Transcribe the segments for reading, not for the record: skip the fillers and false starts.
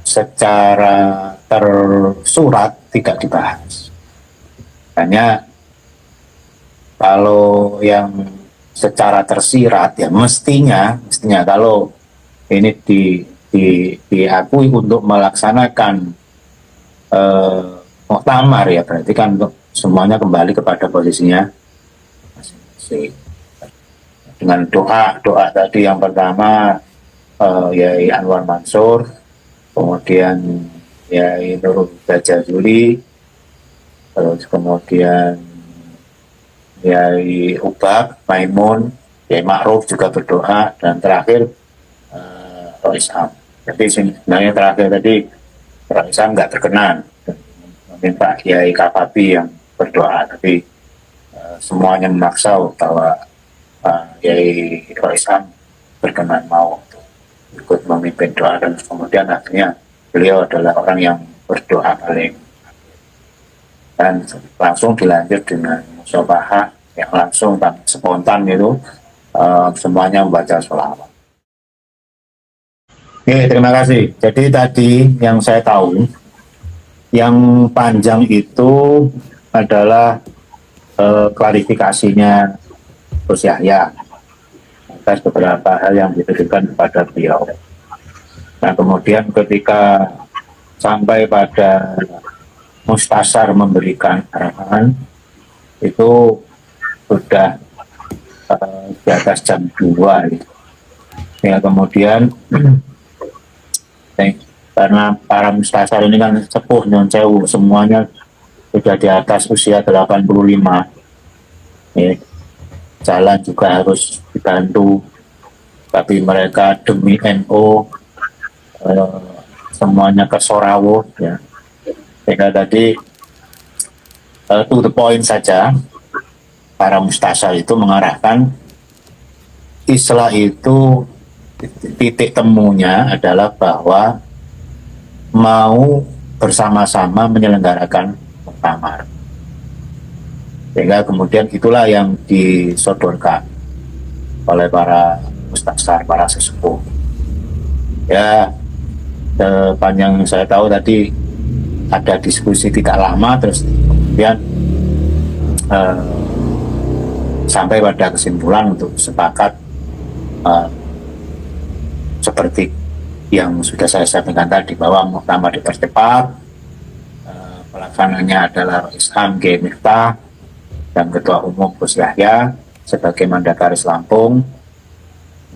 secara tersurat tidak dibahas. Hanya kalau yang secara tersirat ya mestinya kalau ini diakui untuk melaksanakan muktamar ya berarti kan untuk semuanya kembali kepada posisinya masing-masing. Dengan doa tadi yang pertama Yai Anwar Mansur, kemudian Yai Nurul Bajazuli, terus kemudian Yai Ubab, Maimun, Yai Ma'ruf juga berdoa, dan terakhir Rois Am. Jadi sebenarnya terakhir tadi Rois Am nggak berkenan, meminta Yai Kapabi yang berdoa, tapi semuanya memaksa bahwa Yai Rois Am berkenan mau ikut memimpin doa, dan kemudian akhirnya beliau adalah orang yang berdoa paling, dan langsung dilanjut dengan musyafahah yang langsung dan spontan itu semuanya membaca sholawat. Oke, terima kasih. Jadi tadi yang saya tahu yang panjang itu adalah klarifikasinya Gus Yahya atas beberapa hal yang ditujukan kepada beliau. Nah kemudian ketika sampai pada Mustasar memberikan arahan itu sudah di atas jam 2 gitu. Ya kemudian karena para Mustasar ini kan sepuh Nyun Sewu, semuanya sudah di atas usia 85 ya. Jalan juga harus dibantu, tapi mereka demi NU semuanya ke Sorawo ya. Sehingga tadi to the point saja, para Mustasar itu mengarahkan Islah itu titik temunya adalah bahwa mau bersama-sama menyelenggarakan muktamar. Sehingga kemudian itulah yang disodorkan oleh para Mustasar, para sesepuh. Ya, sepanjang saya tahu tadi ada diskusi tidak lama, terus kemudian sampai pada kesimpulan untuk sepakat seperti yang sudah saya sampaikan tadi, bahwa muktamar dipercepat, pelaksananya adalah Rois Am G. Miftah dan Ketua Umum Gus Yahya sebagai Mandataris Lampung,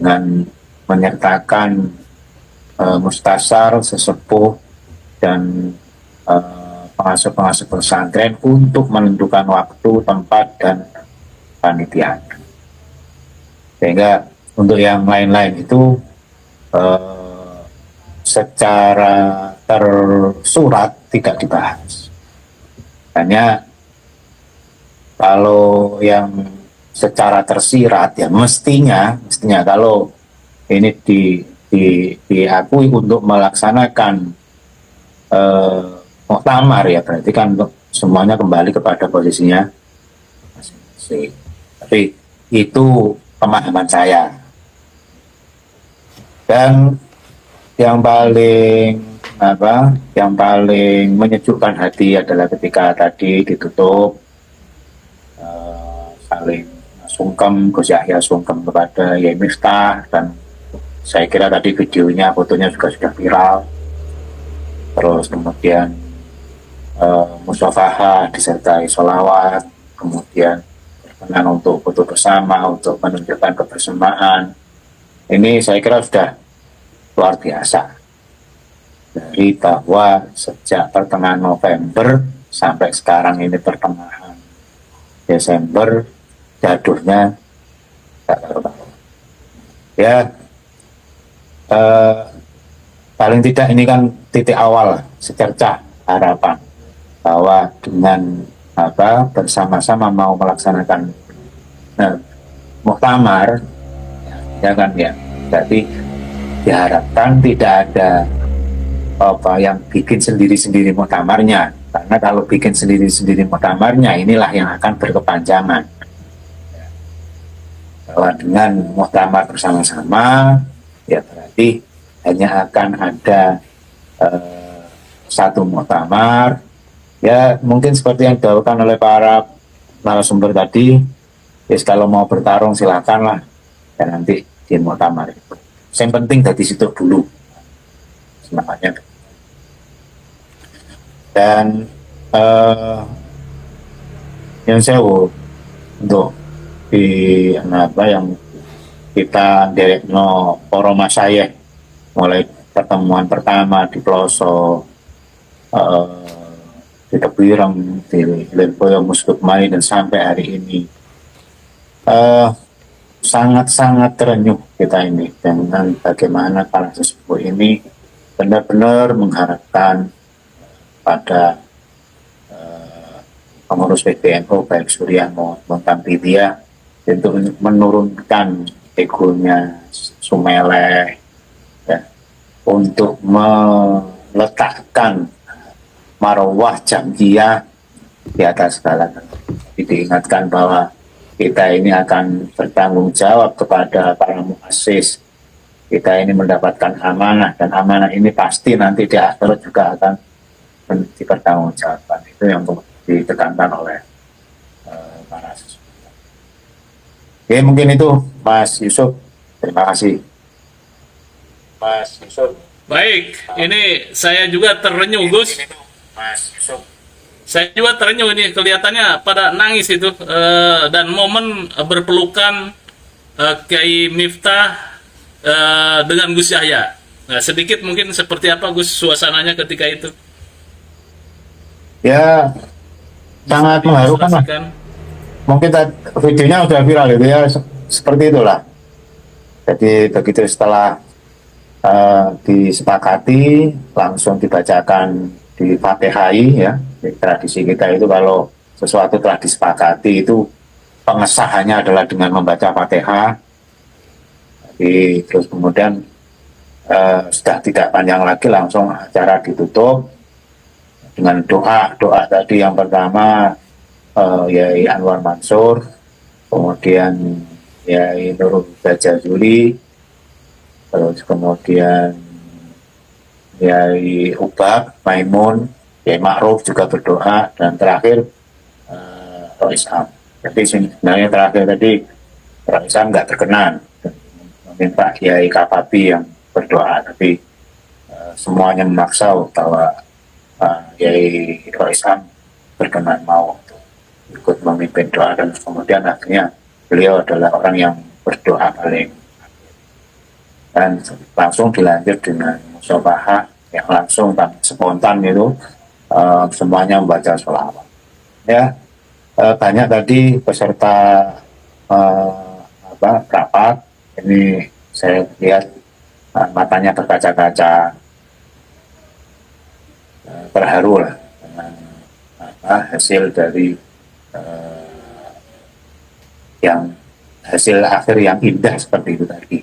dengan menyertakan Mustasar, sesepuh, dan pengasuh-pengasuh pesantren untuk menentukan waktu, tempat, dan panitia. Sehingga untuk yang lain-lain itu secara tersurat tidak dibahas. Hanya kalau yang secara tersirat ya mestinya kalau ini diakui untuk melaksanakan muktamar ya berarti kan untuk semuanya kembali kepada posisinya masing-masing. Tapi itu pemahaman saya. Dan yang paling menyejukkan hati adalah ketika tadi ditutup saling sungkem, Gus Yahya sungkem kepada Yai Miftah, dan saya kira tadi videonya, fotonya juga sudah viral. Terus kemudian musyafahah disertai sholawat, kemudian berkenan untuk foto bersama, untuk menunjukkan kebersamaan. Ini saya kira sudah luar biasa. Dari bahwa sejak pertengahan November sampai sekarang ini pertengahan Desember, gaduhnya tak tahu-tahu. Ya, paling tidak ini kan titik awal secercah harapan bahwa dengan bersama-sama mau melaksanakan muktamar, ya kan ya. Jadi diharapkan tidak ada yang bikin sendiri-sendiri muktamarnya, karena kalau bikin sendiri-sendiri muktamarnya inilah yang akan berkepanjangan. Bahwa dengan muktamar bersama-sama ya berarti hanya akan ada satu muktamar. Ya mungkin seperti yang dilakukan oleh para narasumber tadi, ya kalau mau bertarung silakan lah, dan nanti di muktamar itu. Yang penting dari situ dulu semangatnya. Dan yang sewu untuk di apa yang kita derek no poro masayeh mulai pertemuan pertama di pelosok di Tebirang, di Lirboyo, Mustukmai, dan sampai hari ini sangat-sangat terenyuh kita ini dengan bagaimana para sesepuh ini benar-benar mengharapkan pada pengurus PBNU baik Suryanmo maupun Tampidia untuk menurunkan egonya Sumeleh, ya, untuk meletakkan marwah Jamiyah di atas segala-galanya. Diingatkan bahwa kita ini akan bertanggung jawab kepada para muassis. Kita ini mendapatkan amanah, dan amanah ini pasti nanti di akhirat juga akan dipertanggungjawabkan. Itu yang ditekankan oleh para siswa. Oke, mungkin itu Mas Yusuf. Terima kasih. Mas Yusuf. Baik, ini saya juga terenyuh, Gus. Mas Yusuf. Saya juga terenyuh ini, kelihatannya pada nangis itu, dan momen berpelukan Kiai Miftah dengan Gus Yahya. Nah, sedikit mungkin seperti apa Gus suasananya ketika itu? Ya, sangat mengharukan lah. Mungkin videonya sudah viral itu ya, seperti itulah. Jadi begitu setelah disepakati, langsung dibacakan di Fatihai, ya. Tradisi kita itu kalau sesuatu telah disepakati itu pengesahannya adalah dengan membaca Fatihah. Jadi terus kemudian sudah tidak panjang lagi, langsung acara ditutup dengan doa tadi. Yang pertama Yai Anwar Mansur, kemudian Yai Nurul Bajazuli, terus kemudian Yai Ubab Maimun, Yai Ma'ruf juga berdoa, dan terakhir Rois Am. Jadi sebenarnya terakhir tadi Rois Am nggak terkenan, meminta Yai Kapabi yang berdoa, tapi semuanya memaksa bahwa Yai Rois Am berkenan mau ikut memimpin doa, dan kemudian akhirnya beliau adalah orang yang berdoa paling, dan langsung dilanjut dengan musyafahah yang langsung dan spontan itu, semuanya membaca sholawat. Ya, banyak tadi peserta rapat ini, saya lihat matanya berkaca-kaca, terharu lah dengan hasil dari yang hasil akhir yang indah seperti itu tadi.